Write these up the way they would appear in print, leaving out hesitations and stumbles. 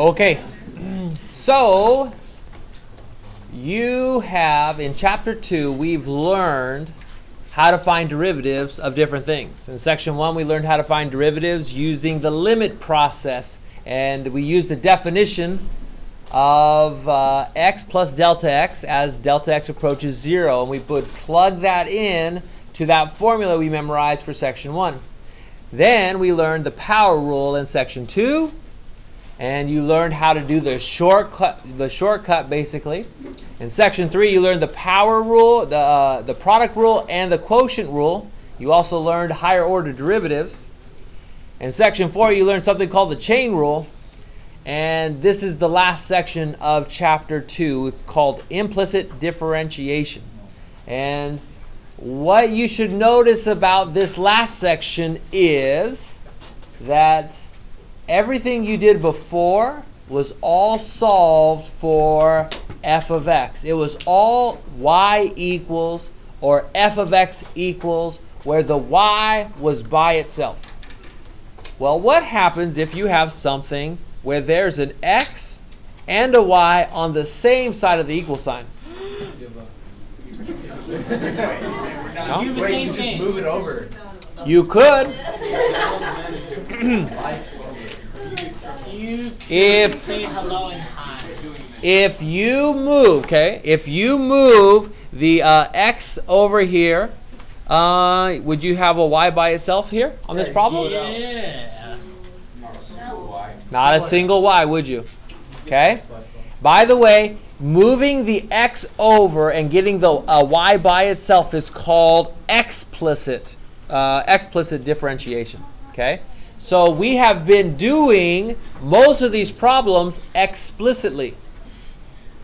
Okay, so you have, in Chapter 2, we've learned how to find derivatives of different things. In Section 1, we learned how to find derivatives using the limit process. And we used the definition of x plus delta x as delta x approaches 0. And we would plug that in to that formula we memorized for Section 1. Then we learned the power rule in Section 2. And you learned how to do the shortcut basically. In Section 3, you learned the power rule, the product rule, and the quotient rule. You also learned higher order derivatives. In Section 4, you learned something called the chain rule. And this is the last section of Chapter 2. It's called Implicit Differentiation. And what you should notice about this last section is that everything you did before was all solved for f of x. It was all y equals or f of x equals where the y was by itself. Well, what happens if you have something where there's an x and a y on the same side of the equal sign? No? Wait, you just move it over. You could. Say hello and hi. If you move, if you move the x over here, would you have a y by itself here on this problem? Yeah. Not a single y, would you? Okay. By the way, moving the x over and getting the y by itself is called explicit differentiation. Okay. So we have been doing most of these problems explicitly.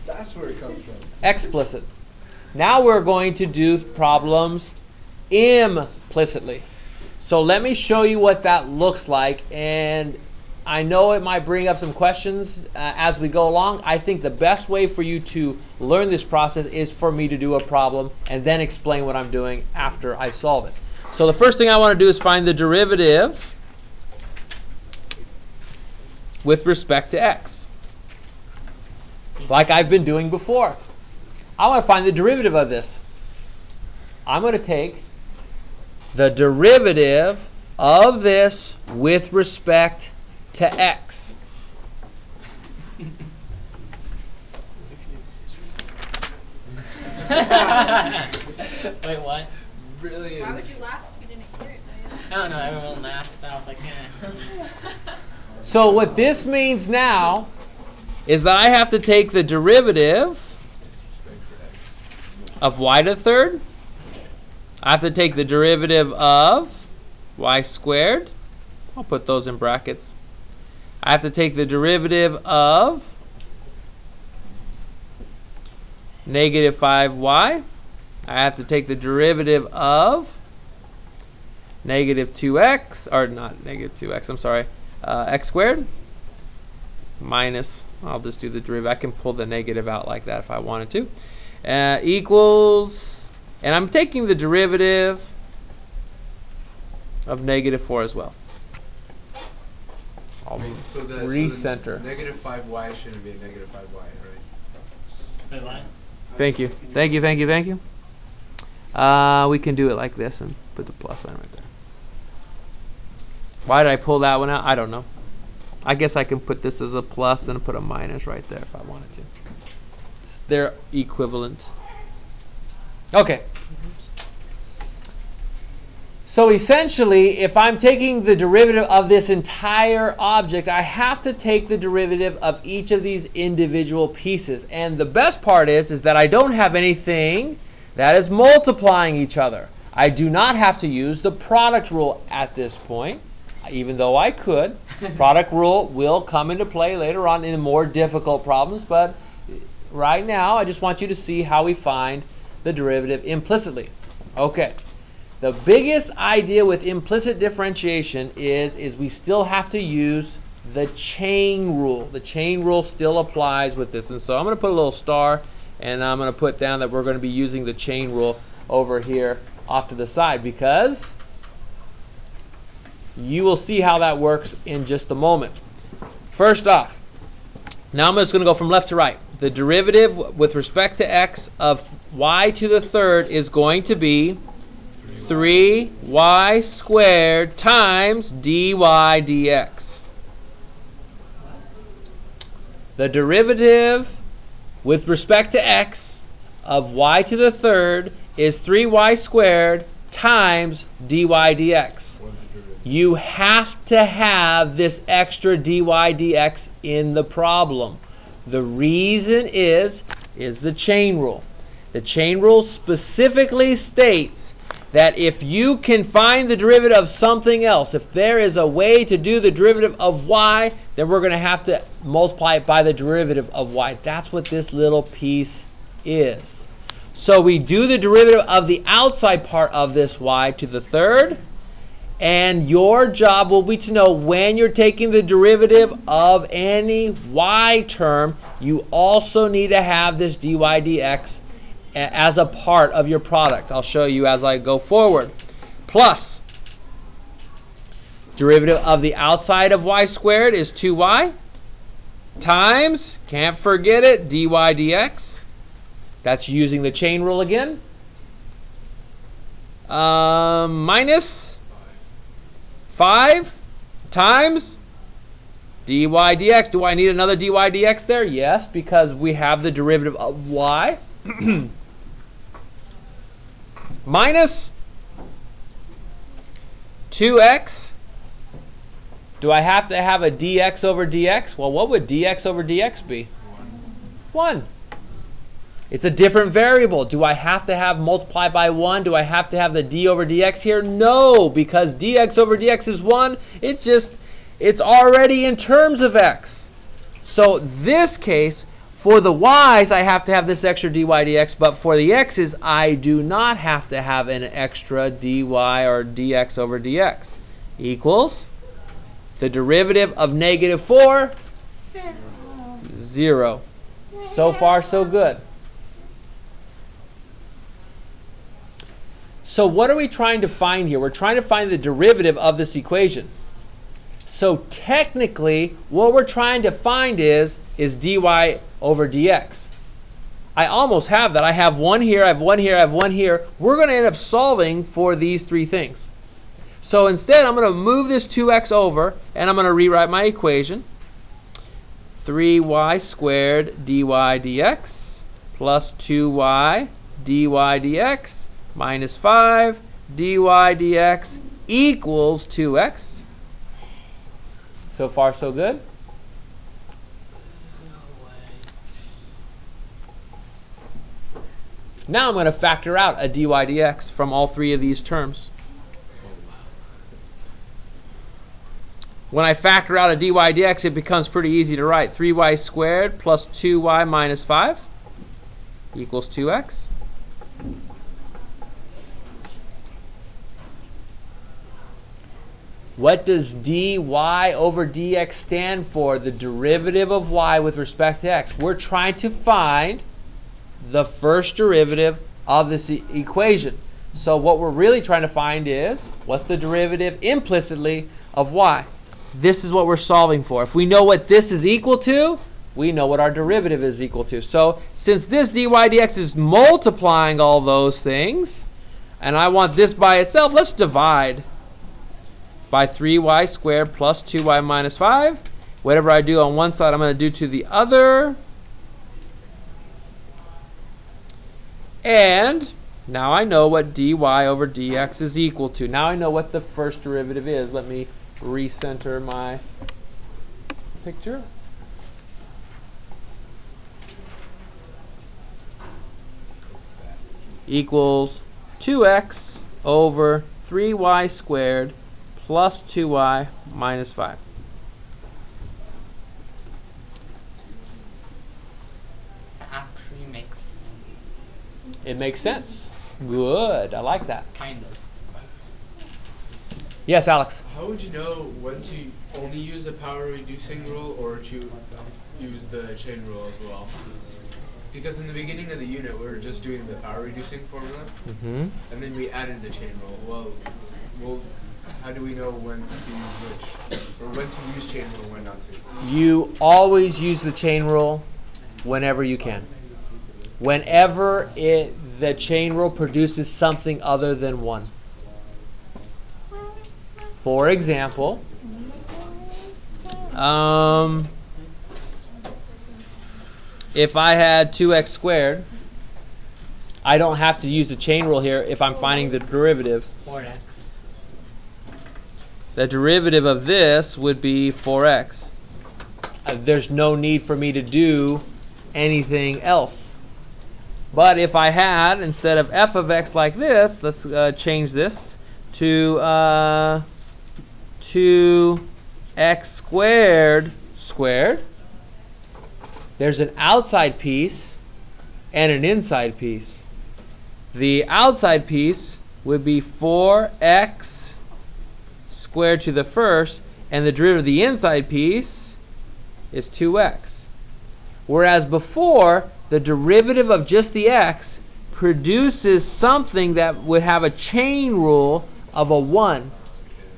That's where it comes from. Explicit. Now we're going to do problems implicitly. So let me show you what that looks like. And I know it might bring up some questions as we go along. I think the best way for you to learn this process is for me to do a problem and then explain what I'm doing after I solve it. So the first thing I want to do is find the derivative with respect to x, like I've been doing before. I want to find the derivative of this. I'm going to take the derivative of this with respect to x. Wait, what? Brilliant. Why would you laugh if you didn't hear it? I don't know, everyone laughs. I was like, eh. So what this means now is that I have to take the derivative of y to the third. I have to take the derivative of y squared. I'll put those in brackets. I have to take the derivative of negative 5y. I have to take the derivative of negative 2x, or not negative 2x, I'm sorry, x squared minus, I'll just do the derivative. I can pull the negative out like that if I wanted to. Equals, and I'm taking the derivative of negative 4 as well. I'll So recenter. So negative 5y shouldn't be a negative 5y, right? Wait, what? Thank you. Thank you, thank you, thank you. We can do it like this and put the plus sign right there. Why did I pull that one out? I don't know. I guess I can put this as a plus and put a minus right there if I wanted to. They're equivalent. Okay. So essentially, if I'm taking the derivative of this entire object, I have to take the derivative of each of these individual pieces. And the best part is that I don't have anything that is multiplying each other. I do not have to use the product rule at this point, even though I could. Product rule will come into play later on in more difficult problems, but right now I just want you to see how we find the derivative implicitly. Okay. The biggest idea with implicit differentiation is we still have to use the chain rule. The chain rule still applies with this. And so I'm going to put a little star, and I'm going to put down that we're going to be using the chain rule over here off to the side, because you will see how that works in just a moment. First off, Now I'm just going to go from left to right. The derivative with respect to x of y to the third is going to be 3y squared times dy dx. The derivative with respect to x of y to the third is 3y squared times dy dx. You have to have this extra dy dx in the problem. The reason is the chain rule. The chain rule specifically states that if you can find the derivative of something else, if there is a way to do the derivative of y, then we're going to have to multiply it by the derivative of y. That's what this little piece is. So we do the derivative of the outside part of this y to the third, and your job will be to know when you're taking the derivative of any y term, you also need to have this dy dx as a part of your product. I'll show you as I go forward. Plus, derivative of the outside of y squared is 2y times, can't forget it, dy dx. That's using the chain rule again. Minus 5 times dy dx. Do I need another dy dx there? Yes, because we have the derivative of y. Minus 2x. Do I have to have a dx over dx? Well, what would dx over dx be? 1. It's a different variable. Do I have to have multiplied by 1? Do I have to have the d over dx here? No, because dx over dx is 1. It's already in terms of x. So this case, for the y's, I have to have this extra dy dx, but for the x's, I do not have to have an extra dy or dx over dx. Equals the derivative of negative 4, 0. So far, so good. So what are we trying to find here? We're trying to find the derivative of this equation. So technically, what we're trying to find is dy over dx. I almost have that. I have 1 here, I have 1 here, I have 1 here. We're going to end up solving for these 3 things. So instead, I'm going to move this 2x over, and I'm going to rewrite my equation. 3y squared dy dx plus 2y dy dx minus 5 dy dx equals 2x. So far, so good. Now I'm going to factor out a dy dx from all 3 of these terms. When I factor out a dy dx, it becomes pretty easy to write. 3y squared plus 2y minus 5 equals 2x. What does dy over dx stand for? The derivative of y with respect to x. We're trying to find the first derivative of this equation. So what we're really trying to find is, what's the derivative implicitly of y? This is what we're solving for. If we know what this is equal to, we know what our derivative is equal to. So since this dy dx is multiplying all those things, and I want this by itself, let's divide by 3y squared plus 2y minus 5. Whatever I do on one side, I'm going to do to the other. And now I know what dy over dx is equal to. Now I know what the first derivative is. Let me recenter my picture. Equals 2x over 3y squared plus 2y minus 5. Actually makes sense. It makes sense. Good. I like that. Kind of. Yes, Alex. How would you know when to only use the power reducing rule or to use the chain rule as well? Because in the beginning of the unit, we were just doing the power reducing formula, and then we added the chain rule. Well, How do we know when to use which? Or when to use chain rule and when not to? You always use the chain rule whenever you can. Whenever the chain rule produces something other than 1. For example, if I had 2x squared, I don't have to use the chain rule here if I'm finding the derivative. 4x. The derivative of this would be 4x. There's no need for me to do anything else. But if I had, instead of f of x like this, let's change this to 2x squared squared. There's an outside piece and an inside piece. The outside piece would be 4x squared to the first, and the derivative of the inside piece is 2x. Whereas before, the derivative of just the x produces something that would have a chain rule of a 1.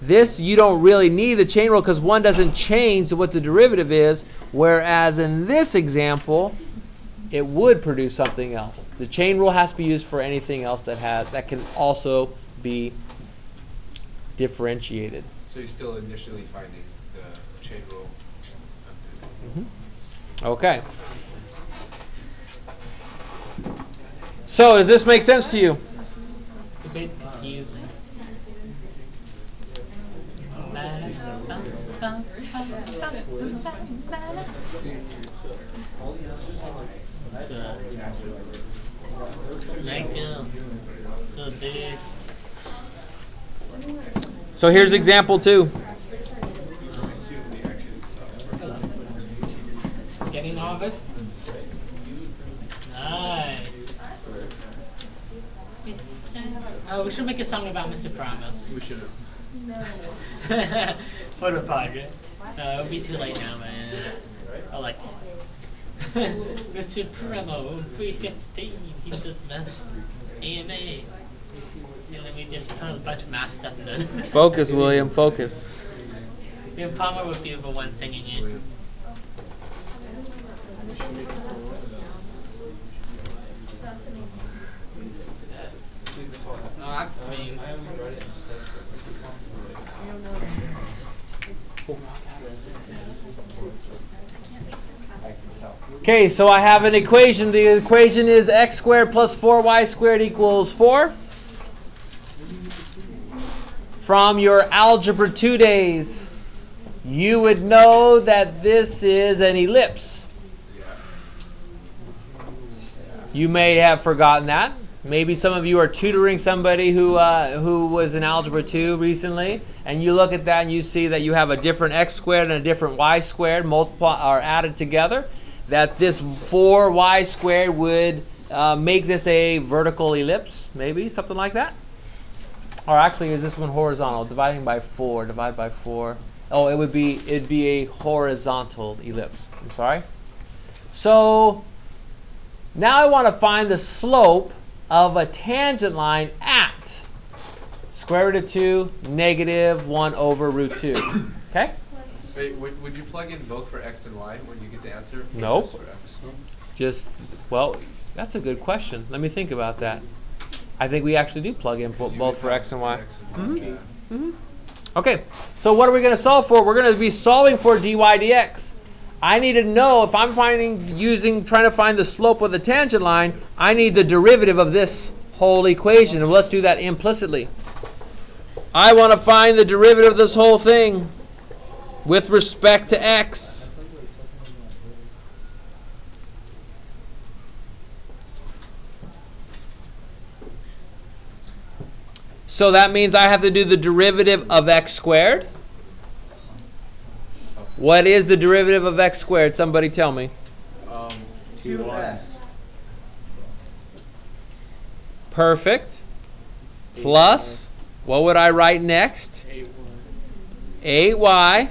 This, you don't really need the chain rule because 1 doesn't change to what the derivative is, whereas in this example, it would produce something else. The chain rule has to be used for anything else that can also be differentiated. So you're still initially finding the chain rule. Okay. So does this make sense to you? It's a bit confusing. So big. So here's example 2. Getting all this? Nice. Oh, we should make a song about Mr. Prama. We should have. For the project. It'll be too late now, man. Oh, like, Mr. Prama, 315, he does maths. AMA. And then we just put a bunch of math stuff in it. Focus, William, focus. Then Palmer would be the one singing it. Oh, that's me. Okay, so I have an equation. The equation is x squared plus 4y squared equals 4. From your Algebra 2 days, you would know that this is an ellipse. You may have forgotten that. Maybe some of you are tutoring somebody who was in Algebra 2 recently, and you look at that and you see that you have a different x squared and a different y squared are added together. That this 4y squared would make this a vertical ellipse, maybe something like that. Or actually, is this one horizontal? Dividing by 4, divide by 4. Oh, it'd be a horizontal ellipse. I'm sorry. So now I want to find the slope of a tangent line at square root of 2, negative 1 over root 2. Okay? Wait, would you plug in both for x and y when you get the answer? Nope. Just for x? Just, well, that's a good question. Let me think about that. I think we actually do plug in both for x and y. Okay, so what are we going to solve for? We're going to be solving for dy dx. I need to know if I'm trying to find the slope of the tangent line, I need the derivative of this whole equation. And let's do that implicitly. I want to find the derivative of this whole thing with respect to x. So that means I have to do the derivative of x squared. What is the derivative of x squared? Somebody tell me. 2x. Perfect. Plus, what would I write next? 8y.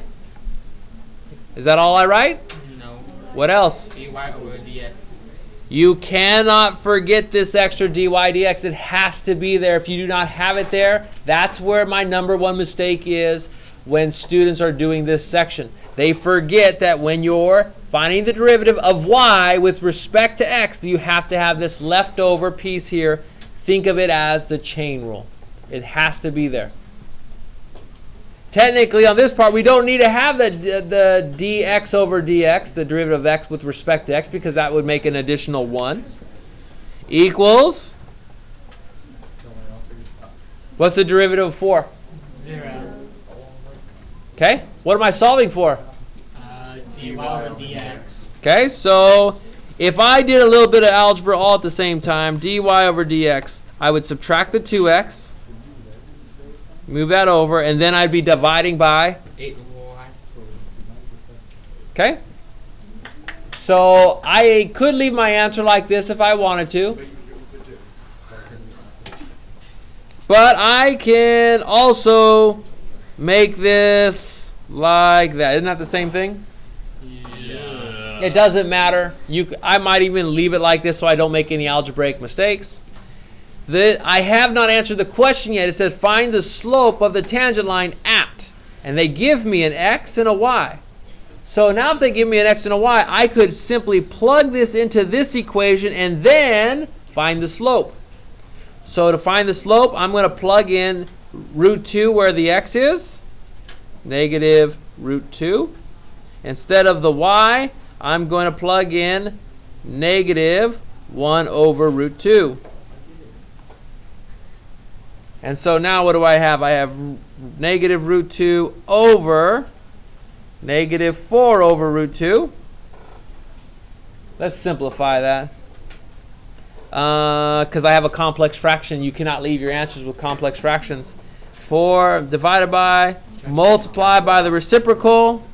Is that all I write? No. What else? dy over dx. You cannot forget this extra dy dx. It has to be there. If you do not have it there, that's where my number one mistake is when students are doing this section. They forget that when you're finding the derivative of y with respect to x, you have to have this leftover piece here. Think of it as the chain rule. It has to be there. Technically, on this part, we don't need to have the dx over dx, the derivative of x with respect to x, because that would make an additional 1. Equals, what's the derivative of 4? 0. Okay, what am I solving for? dy over dx. Okay, so if I did a little bit of algebra all at the same time, dy over dx, I would subtract the 2x, move that over, and then I'd be dividing by 8y. Okay? So I could leave my answer like this if I wanted to. But I can also make this like that. Isn't that the same thing? Yeah. It doesn't matter. I might even leave it like this so I don't make any algebraic mistakes. I have not answered the question yet. It says find the slope of the tangent line at. And they give me an x and a y. So now if they give me an x and a y, I could simply plug this into this equation and then find the slope. So to find the slope, I'm going to plug in root 2 where the x is. Negative root 2. Instead of the y, I'm going to plug in negative 1 over root 2. And so now what do I have? I have negative root 2 over negative 4 over root 2. Let's simplify that. Because I have a complex fraction. You cannot leave your answers with complex fractions. 4 divided by, multiplied by the reciprocal.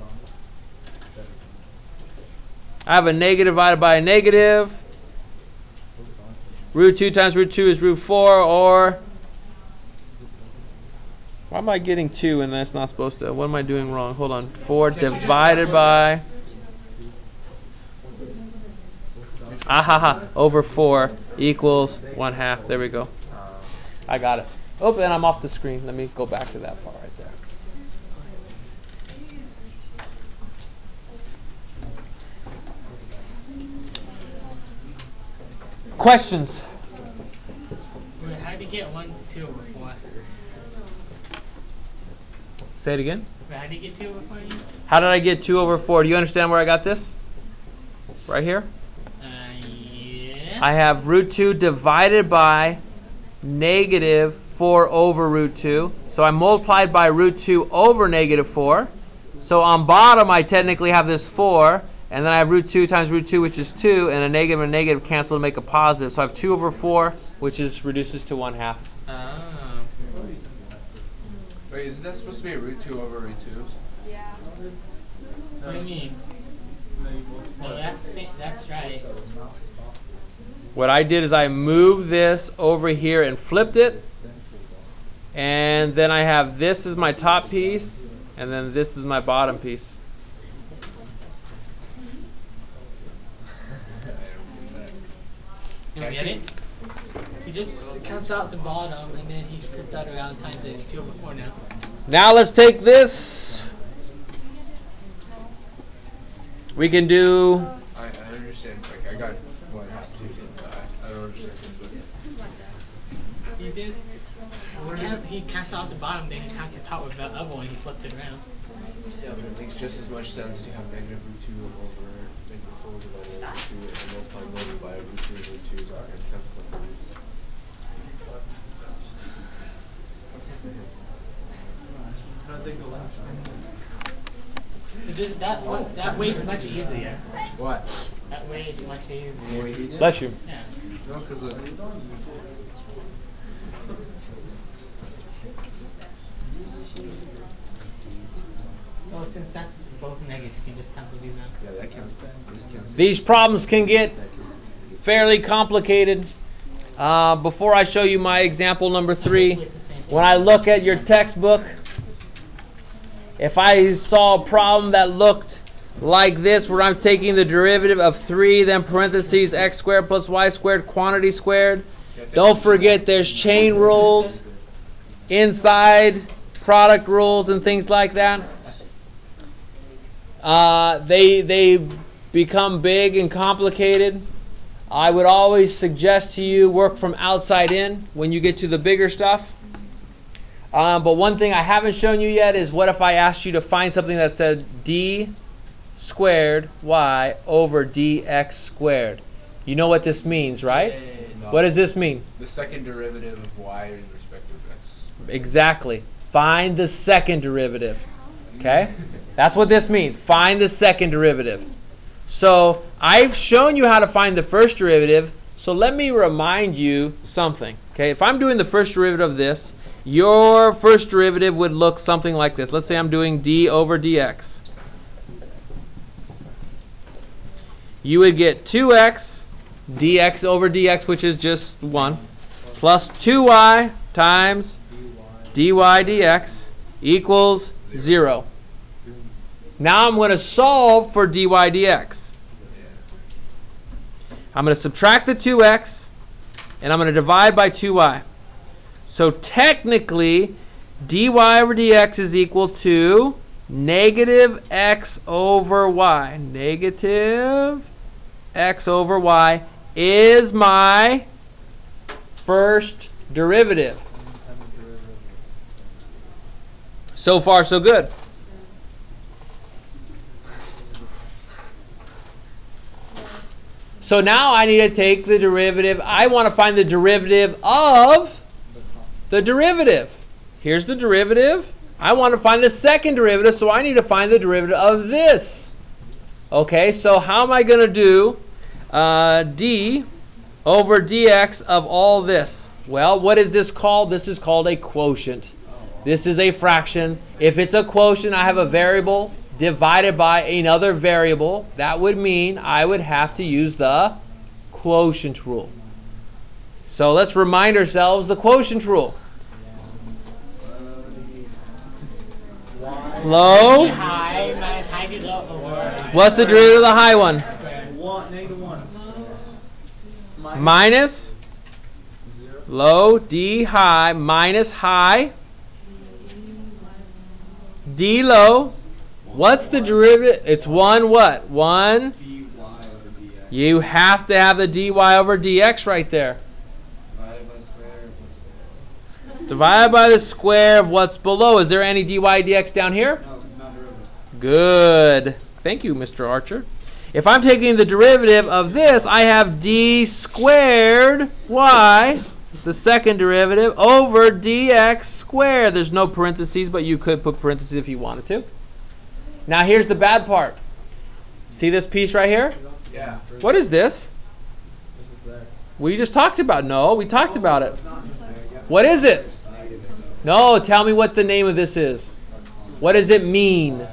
I have a negative divided by a negative. Root 2 times root 2 is root 4, or... Why am I getting 2 and that's not supposed to? What am I doing wrong? Hold on. 4 divided by... over 4 equals 1/2. There we go. I got it. Oh, and I'm off the screen. Let me go back to that part right there. Questions? Wait, how did you get 1, 2 over 4? Say it again. Wait, how did you get 2 over 4? How did I get 2 over 4? Do you understand where I got this? Right here? Yeah. I have root 2 divided by negative 4 over root 2. So I multiplied by root 2 over negative 4. So on bottom, I technically have this 4. And then I have root 2 times root 2, which is 2. And a negative cancel to make a positive. So I have 2 over 4, which reduces to 1/2. Oh. Wait, isn't that supposed to be root 2 over root 2? Yeah. What do you mean? No, that's right. What I did is I moved this over here and flipped it. And then I have this is my top piece. And then this is my bottom piece. You don't get it? He just counts out the bottom and then he flipped that around times it 2 over 4 now. Now let's take this. We can do... I understand. Like, I got 1/2 too. I don't understand this, but... He did. He counts out the bottom, then he counts the top with the other one, he flipped it around. Yeah, but it makes just as much sense to have negative root 2 over negative 4 divided by root 2 and then multiply by root 2 and root 2 so I can cancel some roots. That way is much easier. What? That way is much easier. What he did? Bless you. Yeah. No, because Well, since that's both negative, you can just cancel these out. yeah, that counts. This counts. These problems can get fairly complicated. Before I show you my example number 3, It's the same thing. when I look at your textbook, if I saw a problem that looked like this, where I'm taking the derivative of 3, then parentheses x squared plus y squared, quantity squared. Don't forget there's chain rules inside, product rules and things like that. They become big and complicated. I would always suggest to you work from outside in when you get to the bigger stuff. But one thing I haven't shown you yet is, what if I asked you to find something that said d squared y over dx squared? You know what this means, right? What does this mean? The second derivative of y in respect of x. Exactly. Find the second derivative. Okay? That's what this means. Find the second derivative. So I've shown you how to find the first derivative. So let me remind you something. Okay? If I'm doing the first derivative of this, your first derivative would look something like this. Let's say I'm doing d over dx. You would get 2x dx over dx, which is just 1, plus 2y times dy dx equals 0. Now I'm going to solve for dy dx. I'm going to subtract the 2x, and I'm going to divide by 2y. So technically, dy over dx is equal to negative x over y. Negative x over y is my first derivative. So far, so good. So now I need to take the derivative. I want to find the derivative of the derivative. Here's the derivative. I want to find the second derivative, so I need to find the derivative of this. Okay, so how am I going to do d over dx of all this? Well, what is this called? This is called a quotient. This is a fraction. If it's a quotient, I have a variable divided by another variable. That would mean I would have to use the quotient rule. So let's remind ourselves the quotient rule. Low. High minus high to low over. What's the derivative of the high one? Negative 1. Minus low d high minus high d low. What's the derivative? It's 1 what? 1. You have to have the dy over dx right there. Divided by the square of what's below. Is there any dy dx down here? No, it's not derivative. Good. Thank you, Mr. Archer. If I'm taking the derivative of this, I have d squared y, the second derivative, over dx squared. There's no parentheses, but you could put parentheses if you wanted to. Now here's the bad part. See this piece right here? Yeah. What is this? This is there. We just talked about. No, we talked about it. What is it? No, tell me what the name of this is. What does it mean?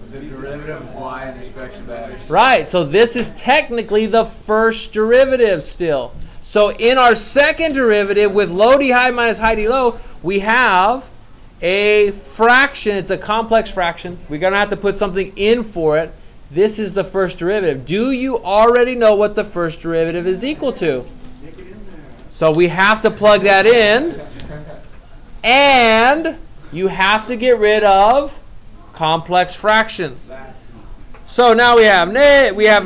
The derivative of y in respect of x. Right, so this is technically the first derivative still. So in our second derivative with low d high minus high d low, we have a fraction. It's a complex fraction. We're going to have to put something in for it. This is the first derivative. Do you already know what the first derivative is equal to? So we have to plug that in. And you have to get rid of complex fractions. So now we have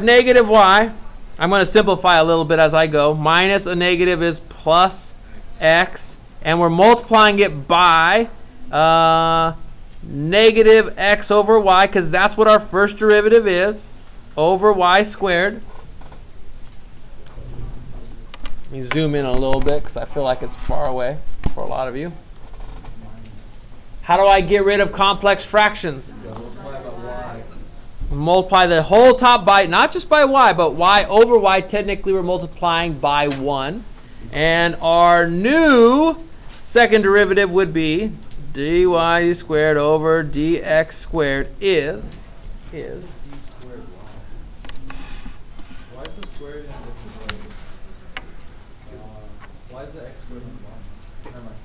negative y. I'm going to simplify a little bit as I go. Minus a negative is plus x. And we're multiplying it by negative x over y, because that's what our first derivative is, over y squared. Let me zoom in a little bit because I feel like it's far away for a lot of you. How do I get rid of complex fractions? Multiply the whole top by, not just by y, but y over y. Technically, we're multiplying by 1. And our new second derivative would be dy squared over dx squared is Why is the squared in a different way? Why is the x squared in 1? Never mind.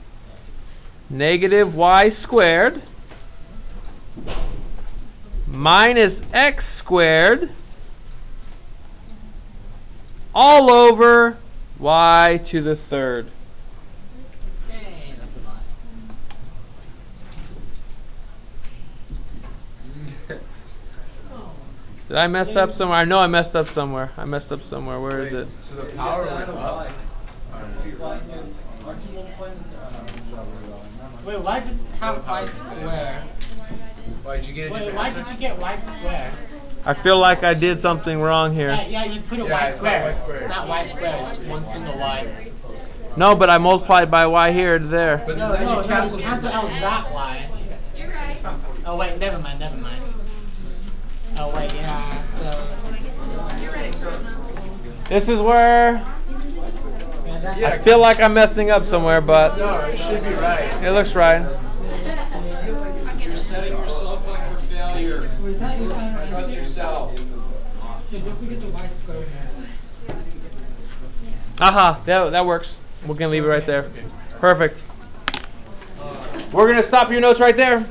negative y squared minus x squared all over y to the third. Dang, that's a lot. Did I mess up somewhere? I know I messed up somewhere. Where is it? So the power was up. Wait, why did it have y square? Why'd you get a Wait, different why answer? did you get y square? I feel like I did something wrong here. Yeah, you put a Yeah, y it's not square. y squared. It's not y square, it's one single y. No, but I multiplied by y here to there. But No, then no, you no, cancel cancel else that y. You're right. Oh wait, never mind. Oh wait, yeah, so You're right. This is where yeah, that, Yeah, I feel like I'm messing up somewhere, but no, it should be right. it looks right. You're setting yourself up for failure. Trust yourself. Aha, that works. We're gonna leave it right there. Perfect. We're gonna stop your notes right there.